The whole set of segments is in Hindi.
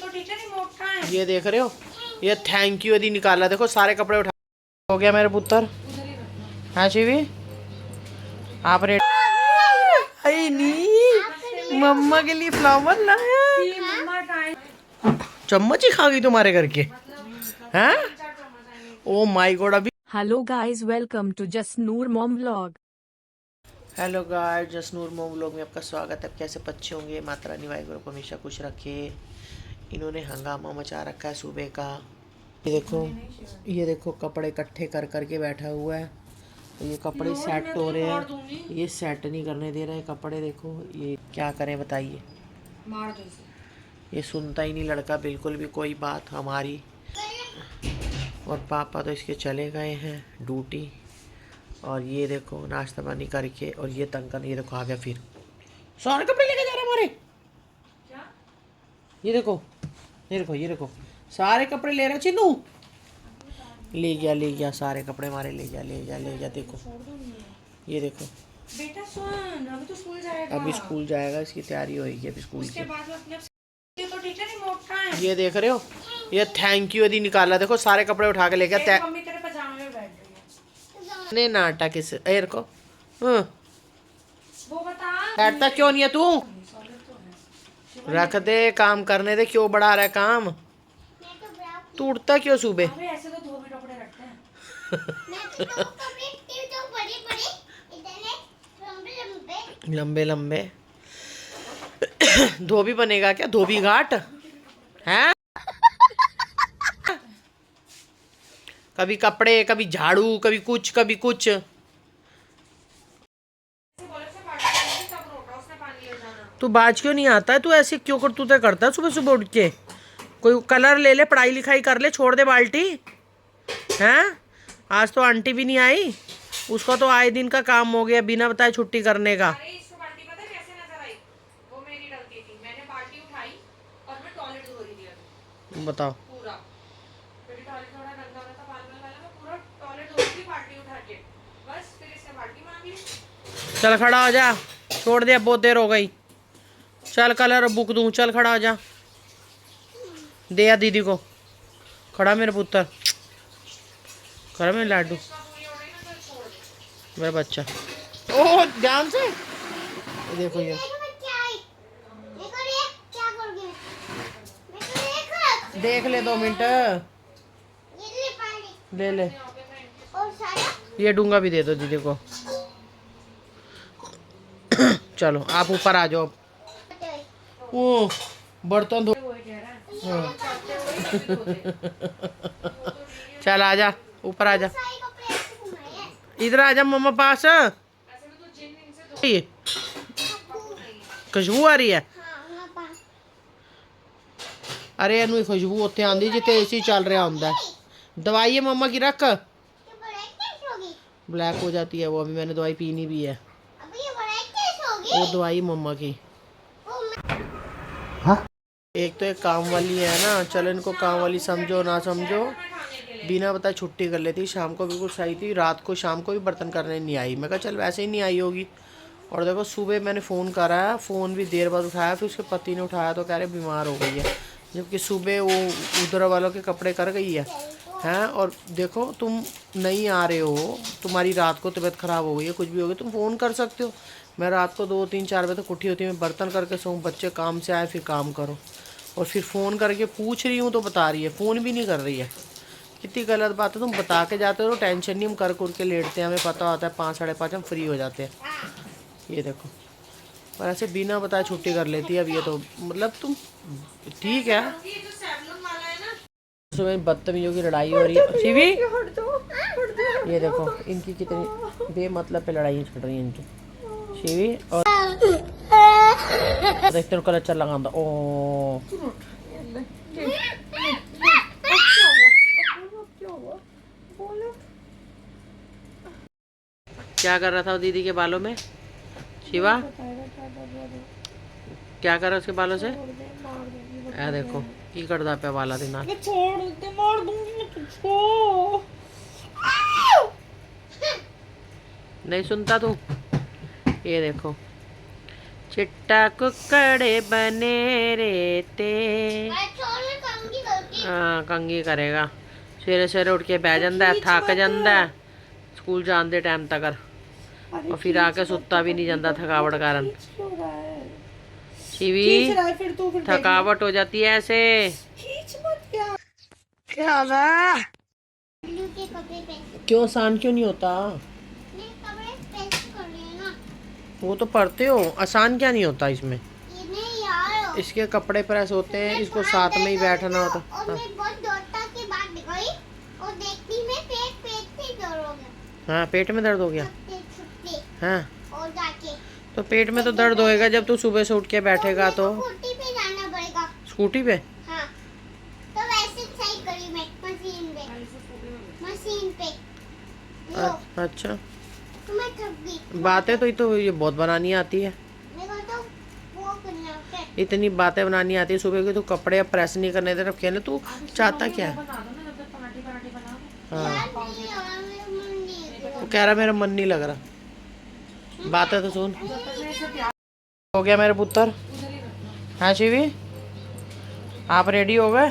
ठीक है, रिमोट कहाँ है? ये देख रहे हो, ये थैंक यू यदि निकाला, देखो सारे कपड़े उठा। हो गया मेरे पुत्र। हाँ शिवी, आप रेडी? नहीं, मम्मा के लिए फ्लावर लाया। चम्मच ही खा गई तुम्हारे घर के हैं? Oh my god. अभी hello guys, welcome to Jasnoor mom vlog. Hello guys, Jasnoor mom vlog में आपका स्वागत है। कैसे बच्चे होंगे, माता रानी वाहिगुरु को हमेशा खुश रखे। इन्होंने हंगामा मचा रखा है सुबह का। ये देखो कपड़े इकट्ठे कर करके बैठा हुआ है। ये कपड़े सेट हो रहे हैं, ये सेट नहीं करने दे रहे कपड़े। देखो ये क्या करें बताइए। ये सुनता ही नहीं लड़का बिल्कुल भी कोई बात हमारी। और पापा तो इसके चले गए हैं ड्यूटी। और ये देखो नाश्ता पानी करके, और ये तंकन ये देखो आ गया फिर। सारे कपड़े लेके जा रहे हमारे। क्या? ये देखो, ये देखो, ये देखो सारे कपड़े ले रहा चिन्नू। ले गया सारे कपड़े हमारे, ले गया। देखो ये देखो बेटा सुन, अभी तो स्कूल जाएगा। अभी स्कूल जाएगा, इसकी तैयारी होगी अभी स्कूल की। ये तो ठीक है, रिमोट कहाँ है? ये देख रहे हो, ये थैंक यू यदि निकाला, देखो सारे कपड़े उठा के ले गया। मम्मी तेरे पजामे में बैठ रही है। ने नाटक इस एयर को। हाँ। वो बता बैठता क्यों नहीं है तू? रख दे, काम करने दे, क्यों बढ़ा रहा है काम? तू उठता क्यों सुबह? अबे ऐसे तो धोबी टोकरे रखते हैं। लंबे लंबे धोबी बनेगा क्या? धोबी घाट है? कभी कपड़े, कभी झाड़ू, कभी कुछ कभी कुछ। तू बाज क्यों नहीं आता है? तू ऐसे क्यों करतूते करता है सुबह सुबह उठ के? कोई कलर ले ले, पढ़ाई लिखाई कर ले, छोड़ दे बाल्टी। हैं? आज तो आंटी भी नहीं आई, उसका तो आए दिन का काम हो गया बिना बताए छुट्टी करने का। बताओ। चल खड़ा हो जा, छोड़ दे, अब बहुत देर हो गई। चल कलर बुक दूं, चल खड़ा हो जा। दे या दीदी को। खड़ा मेरे पुत्र, खड़ा मेरे लाडू, मेरा बच्चा। ओह ध्यान से देखो ये। देख ले 2 मिनट, ले ये डूंगा भी दे दो दीदी को। चलो आप ऊपर आ जाओ। ओ बर्तन धो। चल आ जा, ऊपर आ जा, इधर आ जा मम्मा पास। खुशबू आ रही है। अरे इनू खुशबू उत्थे आंदी जिथे एसी चल रहा होंदा है। दवाई है मम्मा की, रख। ब्लैक हो जाती है वो, अभी मैंने दवाई पीनी भी है। वो दवाई मम्मा की। हाँ? एक तो एक काम वाली है ना, चलो इनको काम वाली समझो ना समझो, बिना बताए छुट्टी कर लेती। शाम को बिल्कुल सही थी, रात को शाम को भी बर्तन करने नहीं आई। मैं कहा चल वैसे ही नहीं आई होगी। और देखो सुबह मैंने फ़ोन करा, फ़ोन भी देर बाद उठाया, फिर उसके पति ने उठाया तो कह रहे बीमार हो गई है, जबकि सुबह वो उधर वालों के कपड़े कर गई है। हैं? और देखो तुम नहीं आ रहे हो, तुम्हारी रात को तबीयत ख़राब हो गई है, कुछ भी हो गया, तुम फ़ोन कर सकते हो। मैं रात को 2, 3, 4 बजे तक उठी होती, मैं बर्तन करके सोऊं, बच्चे काम से आए फिर काम करो, और फिर फ़ोन करके पूछ रही हूँ तो बता रही है, फ़ोन भी नहीं कर रही है। कितनी गलत बात है। तुम बता के जाते हो तो टेंशन नहीं, हम कर के लेटते हैं, हमें पता होता है 5, 5:30 हम फ्री हो जाते हैं। ये देखो, पर ऐसे बिना बताए छुट्टी कर लेती है। अब ये तो मतलब तुम ठीक है। सुबह बदतमीजों की लड़ाई हो रही है। शिवी ये देखो इनकी कितनी बेमतलब पे लड़ाई चल रही है इनकी। शिवी और देखते हो कलर चल लगा। ओ क्या कर रहा था वो दीदी के बालों में? शिवा क्या कर रहा है उसके बालों से? ऐ देखो की करदा पे वाला दे नाल। छोड़ दे, मार दूंगी मैं तुझको। नहीं सुनता तू? ये देखो चिट्टा कुकड़े बने रेते। हाँ कंघी करेगा सवेरे सवेरे उठ के बह जाता है थक जाता है स्कूल जान दे टाइम तक और फिर आके सुता भी नहीं जाता थकावट कारण शिवी थकावट हो जाती है ऐसे क्या हाल है क्यों आसान क्यों नहीं होता वो तो पढ़ते हो आसान क्या नहीं होता इसमें इसके कपड़े प्रेस होते हैं इसको साथ में ही बैठना होता हाँ पेट में दर्द हो गया हाँ तो पेट में तो दर्द होएगा जब तू सुबह से उठ के बैठेगा तो स्कूटी पे जाना पड़ेगा। स्कूटी पे हाँ तो वैसे सही करी मैं मशीन पे लो। अच्छा तो मैं थक गई। बातें तो ये बहुत बनानी आती है मेरे को तो वो करना है। इतनी बातें बनानी आती है सुबह की तू कपड़े प्रेस नहीं करने दे रखे ना तू चाहता क्या है हाँ वो कह रहा मेरा मन नहीं लग रहा बातें तो सुन हो गया मेरे पुत्र हाँ शिवी आप रेडी हो गए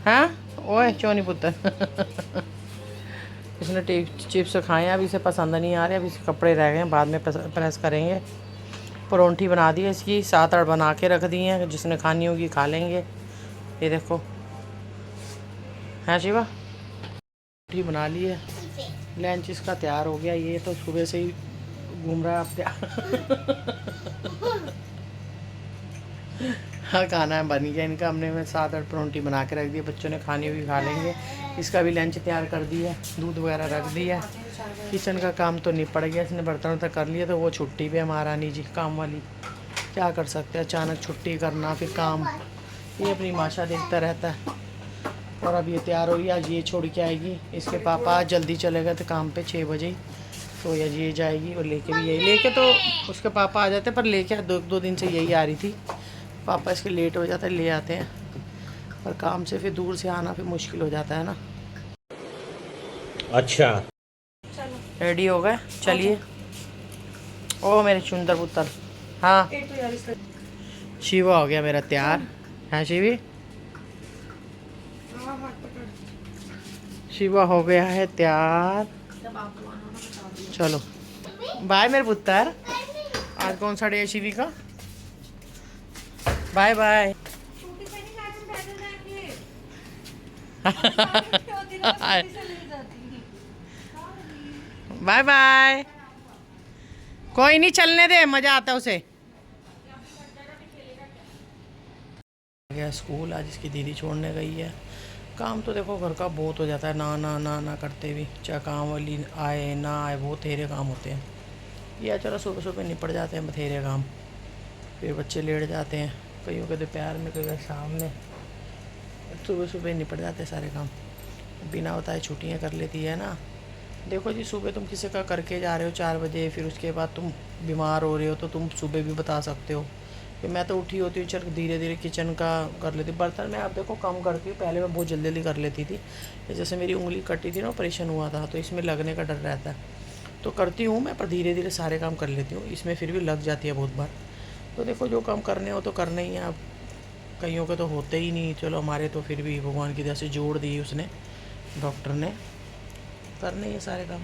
हाँ ओए चोनी पुत्र इसने चिप्स खाए हैं अभी इसे पसंद नहीं आ रहे अभी इसे कपड़े रह गए हैं बाद में प्रेस करेंगे परोंठी बना दी है इसकी 7-8 बना के रख दी हैं जिसने खानी होगी खा लेंगे ये देखो हाँ शिवा परोंठी बना ली है लंच इसका तैयार हो गया ये तो सुबह से ही घूम रहा है अब हाँ खाना है बन गया इनका हमने 7-8 परोंठी बना के रख दी बच्चों ने खानी हुई खा लेंगे इसका भी लंच तैयार कर दिया दूध वगैरह रख दिया किचन का काम तो निपट गया इसने बर्तन तक कर लिया तो वो छुट्टी पे है महारानी जी काम वाली क्या कर सकते हैं अचानक छुट्टी करना फिर काम ये अपनी माशा देखता रहता है और अब ये तैयार होगी आज ये छोड़ के आएगी इसके पापा आज जल्दी चले गए थे काम पे 6 बजे तो आज ये जाएगी और लेके भी यही लेके तो उसके पापा आ जाते पर लेके 2 दिन से यही आ रही थी पापा इसके लेट हो जाता है ले आते हैं पर काम से फिर दूर से आना फिर मुश्किल हो जाता है ना अच्छा रेडी हो गए चलिए ओ मेरे सुंदर पुत्र हाँ शिवा हो गया मेरा तैयार है शिवी शिवा हो गया है तैयार चलो बाय मेरे पुत्र आज कौन सा डे है शिवी का बाय बाय बाय बाय कोई नहीं चलने दे मजा आता है उसे गया स्कूल आज इसकी दीदी छोड़ने गई है काम तो देखो घर का बहुत हो जाता है ना करते भी चाहे काम वाली आए ना आए बहुत तेरे काम होते हैं ये चलो सुबह सुबह निपट जाते हैं बथेरे काम फिर बच्चे लेट जाते हैं कईयों के दोपहर में कई शाम में सुबह सुबह निपट जाते हैं सारे काम बिना बताए छुट्टियां कर लेती है ना देखो जी सुबह तुम किसी का करके जा रहे हो 4 बजे फिर उसके बाद तुम बीमार हो रहे हो तो तुम सुबह भी बता सकते हो कि मैं तो उठी होती हूँ चल धीरे धीरे किचन का कर लेती हूँ बर्तन मैं आप देखो कम करती हूँ पहले मैं बहुत जल्दी जल्दी कर लेती थी जैसे मेरी उंगली कटी थी ना ऑपरेशन हुआ था तो इसमें लगने का डर रहता है तो करती हूँ मैं पर धीरे धीरे सारे काम कर लेती हूँ इसमें फिर भी लग जाती है बहुत बार तो देखो जो काम करने हो तो करने ही हैं अब कईयों के तो होते ही नहीं चलो हमारे तो फिर भी भगवान की तरह से जोड़ दी उसने डॉक्टर ने करने ही है सारे काम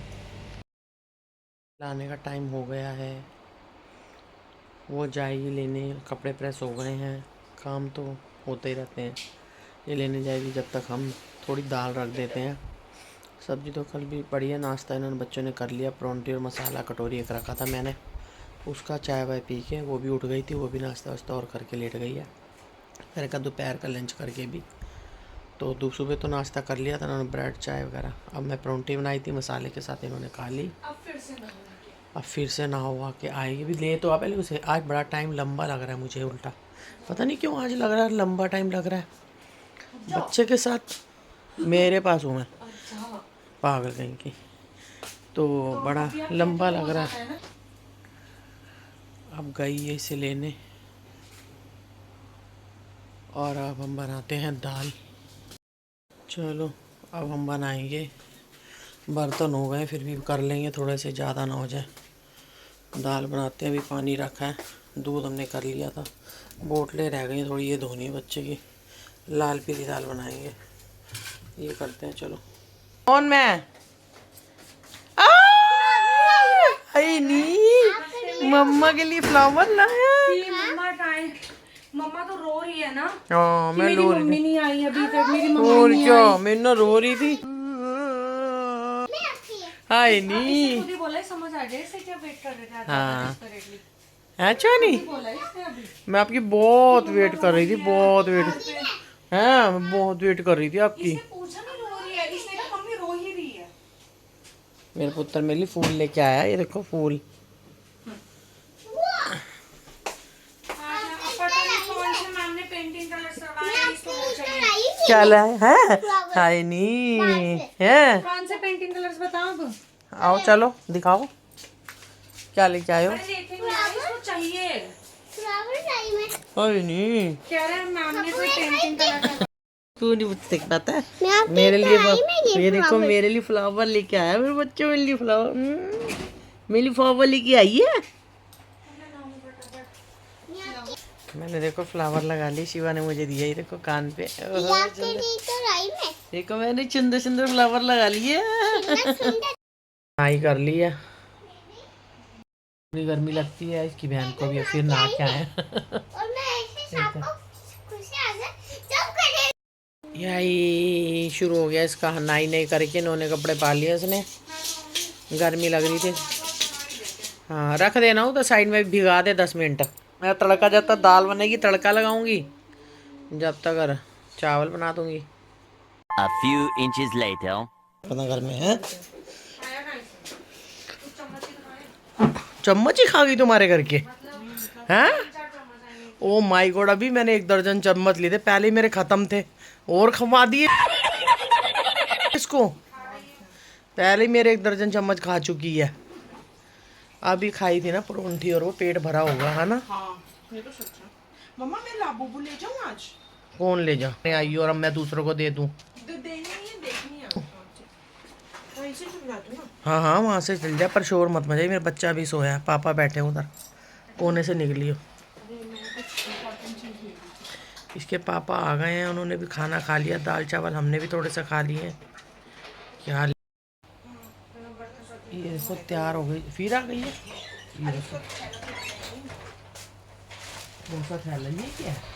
लाने का टाइम हो गया है वो जाएगी लेने कपड़े प्रेस हो गए हैं काम तो होते ही रहते हैं ये लेने जाएगी जब तक हम थोड़ी दाल रख देते हैं सब्ज़ी तो कल भी बढ़िया नाश्ता इन्होंने बच्चों ने कर लिया परोंठी और मसाला कटोरी एक रखा था मैंने उसका चाय वाय पी के वो भी उठ गई थी वो भी नाश्ता वास्ता और करके लेट गई है मैंने कहा दोपहर का लंच करके भी तो सुबह तो नाश्ता कर लिया था इन्होंने ब्रेड चाय वगैरह अब मैं परोंठी बनाई थी मसाले के साथ इन्होंने खा ली अब फिर से ना हुआ कि आएगी भी ले तो पहले उसे आज बड़ा टाइम लंबा लग रहा है मुझे उल्टा पता नहीं क्यों आज लग रहा है लंबा टाइम लग रहा है बच्चे के साथ मेरे पास हूँ मैं पागल कहीं की तो बड़ा लंबा लग रहा है अब गई है इसे लेने और अब हम बनाते हैं दाल चलो अब हम बनाएंगे बर्तन हो गए फिर भी कर लेंगे थोड़े से ज़्यादा ना हो जाए दाल बनाते हैं अभी पानी रखा है दूध हमने कर लिया था बोतलें रह गई थोड़ी ये धोनी बच्चे की लाल पीली दाल बनाएंगे, ये करते हैं। चलो कौन मैं आई नी मम्मा के लिए फ्लावर लाया। मम्मा तो रो रही है ना। हाँ मैं रो रही मम्मी नहीं आई अभी तक, मेरी थी। मम्मी और नहीं क्या, आई। मैं ना रो रही थी। हाय नी खुद ही बोला, समझ आ जाए इससे क्या वेट कर रहे थे। हाँ desperately। अच्छा नहीं, बोला इसने अभी। मैं आपकी बहुत वेट कर रही थी, बहुत वेट है, मैं बहुत वेट कर रही थी आपकी। इसने पूछा नहीं रो रही है, इसने कहा मम्मी रो ही रही है। मेरे पुत्र मेरे लिए फूल लेके आया, ये देखो फूल। पता नहीं कौन से मैम ने पेंटिंग कलर करवाया, इसको वो चाहिए। क्या लाया है? हाय नी है। कौन से पेंटिंग कलर्स बताओ अब। आओ चलो दिखाओ, क्या लेके आए हो? अरे देखेंगे यार, इसको चाहिए। हाय नी कह रहे हैं मैम ने कोई पेंटिंग कलर तू नहीं मुझसे पता है, मेरे लिए ये देखो मेरे लिए फ्लावर लेके आया, मेरे बच्चे मेरे लिए फ्लावर, मेरे लिए फ्लावर लेके आई है। मैंने देखो फ्लावर लगा ली, शिवा ने मुझे दिया, ये देखो कान पे। देखो मैंने सुंदर सुंदर फ्लावर लगा लिए। आई कर लिया, पूरी गर्मी लगती है इसकी बहन को भी, फिर नहा के आए। यही शुरू हो गया इसका, नहाई नहीं करके इन्होंने कपड़े पा लिए इसने, गर्मी लग रही थी। हाँ रख देना उधर साइड में, भिगा दे 10 मिनट। मैं तड़का, जब तक दाल बनेगी तड़का लगाऊंगी, जब तक चावल बना दूंगी। A few inches later. अपना घर में है, चम्मच ही खा गई तुम्हारे घर के हैं? ओ माय गॉड, अभी मैंने 1 दर्जन चम्मच लिए थे, पहले ही मेरे खत्म थे और खवा दिए इसको। पहले ही मेरे 1 दर्जन चम्मच खा चुकी है, अभी खाई थी ना परोंठी, और वो पेट भरा होगा है ना। हाँ ये तो सच है। मम्मा मैं लाबूबू ले जाऊँ आज? कौन ले जा आई और अब मैं दूसरों को दे दूं? देनी है, देखनी है। वहीं से चुप जाती हूँ ना। हाँ हाँ वहाँ से चल जा, पर शोर मत मचाइए, मेरा बच्चा भी सोया है, पापा बैठे हैं उधर कोने से निकली हो। इसके पापा आ गए हैं, उन्होंने भी खाना खा लिया, दाल चावल हमने भी थोड़े से खा लिए हैं। क्या ये देखो तैयार हो गई, फिर आ गई है। ये देखो कौन सा ख्याल है ये क्या है?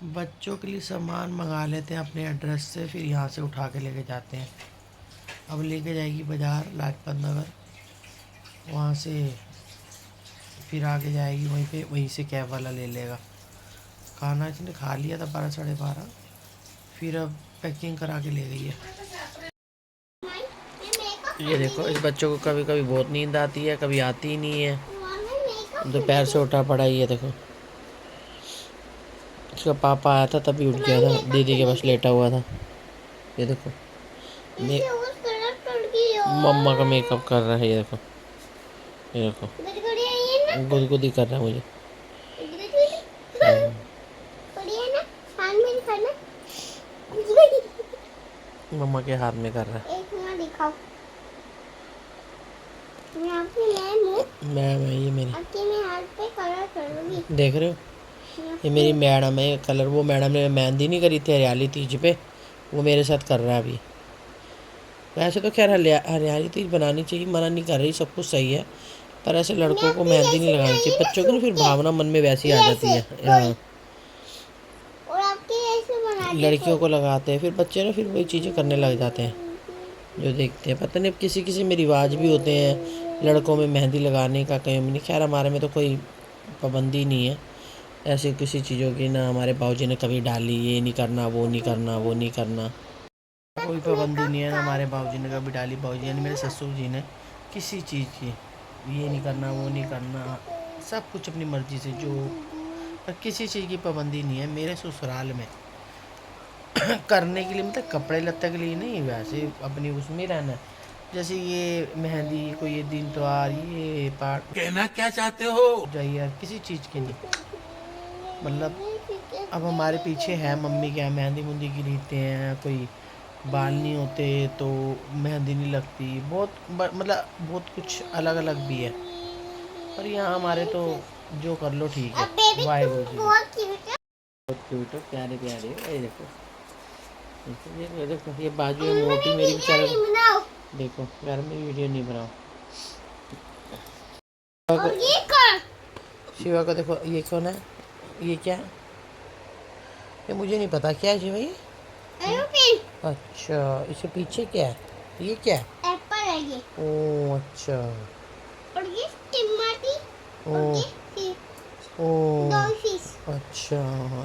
बच्चों के लिए सामान मंगा लेते हैं अपने एड्रेस से, फिर यहाँ से उठा के लेके जाते हैं। अब लेके जाएगी बाज़ार लाजपत नगर, वहाँ से फिर आगे जाएगी, वहीं पे वहीं से कैब वाला ले लेगा। खाना इसने खा लिया था 12 साढ़े 12, फिर अब पैकिंग करा के ले गई है। ये देखो इस बच्चों को कभी कभी बहुत नींद आती है, कभी आती ही नहीं है, दोपहर से उठा पड़ा ही है। देखो इसका पापा आया था तभी उठ गया था, दीदी के पास लेटा हुआ था। ये देखो मम्मा का मेकअप कर रहा है, ये देखो, ये देखो गुदगुदी कर रहा है मुझे। मम्मा के हाथ में कर रहा है। मैं ये मेरी देख रहे हो, ये मेरी मैडम है, कलर वो मैडम ने मेहंदी नहीं करी थी हरियाली तीज पे, वो मेरे साथ कर रहा है अभी। वैसे तो खैर हरियाली तीज बनानी चाहिए, मना नहीं कर रही, सब कुछ सही है, पर ऐसे लड़कों को मेहंदी नहीं लगानी चाहिए। बच्चों की ना फिर भावना मन में वैसी आ जाती है। हाँ लड़कियों को लगाते हैं, फिर बच्चे ना फिर वही चीज़ें करने लग जाते हैं जो देखते हैं। पता नहीं अब किसी किसी में रिवाज भी होते हैं लड़कों में मेहंदी लगाने का, कहीं नहीं। खैर हमारे में तो कोई पाबंदी नहीं है ऐसे किसी चीज़ों की, ना हमारे बाबूजी ने कभी डाली ये नहीं करना, वो नहीं करना, वो नहीं करना, कोई पाबंदी नहीं है ना हमारे बाबूजी ने कभी डाली। बाबूजी यानी मेरे ससुर जी ने किसी चीज़ की ये नहीं करना, वो नहीं करना, सब कुछ अपनी मर्ज़ी से, जो पर किसी चीज़ की पाबंदी नहीं है मेरे ससुराल में। करने के लिए मतलब कपड़े लत्ते के लिए नहीं, वैसे अपनी उसमें रहना है। जैसे ये मेहंदी, कोई ये दिन त्योहार, ये पाठ, कहना क्या चाहते हो जाइए, किसी चीज़ के नहीं। मतलब अब हमारे पीछे है मम्मी के यहाँ मेहंदी मुंदी गिरते हैं, कोई बाल नहीं होते तो मेहंदी नहीं लगती, बहुत मतलब बहुत कुछ अलग अलग भी है। पर यहाँ हमारे तो जो कर लो ठीक है। वाहेगुरु जी। बहुत क्यूट हो, प्यारे प्यारे हो। ये देखो ये देखो, ये बाजू है मोटी मेरी बेचारे को। देखो यार मेरी वीडियो नहीं बनाओ। शिवा को देखो, ये कौन है, ये क्या है, ये मुझे नहीं पता क्या है शिवा ये। अच्छा इसके पीछे क्या है, ये क्या है? एप्पल है ये। ओह अच्छा। और ये टमाटी और ओह ये ओह डॉलफिश अच्छा,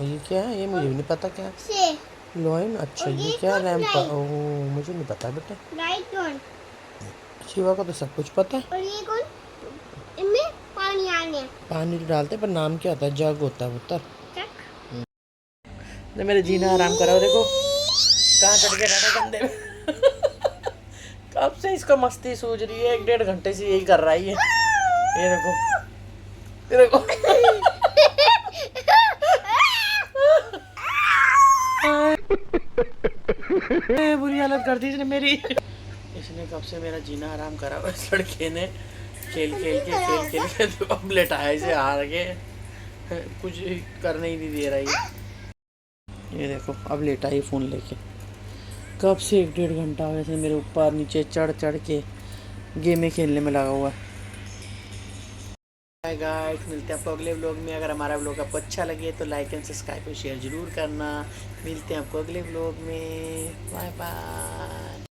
ये क्या है, ये मुझे भी नहीं पता क्या से है। लॉइन, अच्छा और ये ये क्या कौन रैंप, लाइन? ओह मुझे नहीं पता बेटा। Right one. शिवा को तो सब कुछ पता है। और ये कौन, इनमें पानी आने पानी तो डालते पर नाम क्या होता है, जग होता है पुत्र। तक। ने मेरे जीना आराम करा, देखो कहाँ चढ़ के रहना गंदे में। कब से इसको मस्ती सूझ रही है, 1-1.5 घंटे से यही कर रहा है ये देखो ये देखो। बुरी हालत कर दी इसने मेरी। इसने कब से मेरा जीना आराम करा हुआ, इस लड़के ने खेल के तो अब लेटाया इसे हार के, कुछ करने ही नहीं दे रहा ये देखो अब लेटा ही फ़ोन लेके। कब से 1-1.5 घंटा हो गया मेरे ऊपर नीचे चढ़ के गेमें खेलने में लगा हुआ है। हाय गाइस, मिलते हैं आपको अगले व्लॉग में। अगर हमारा व्लॉग आपको अच्छा लगे तो लाइक एंड सब्सक्राइब और शेयर ज़रूर करना। मिलते हैं आपको अगले व्लॉग में। Bye bye.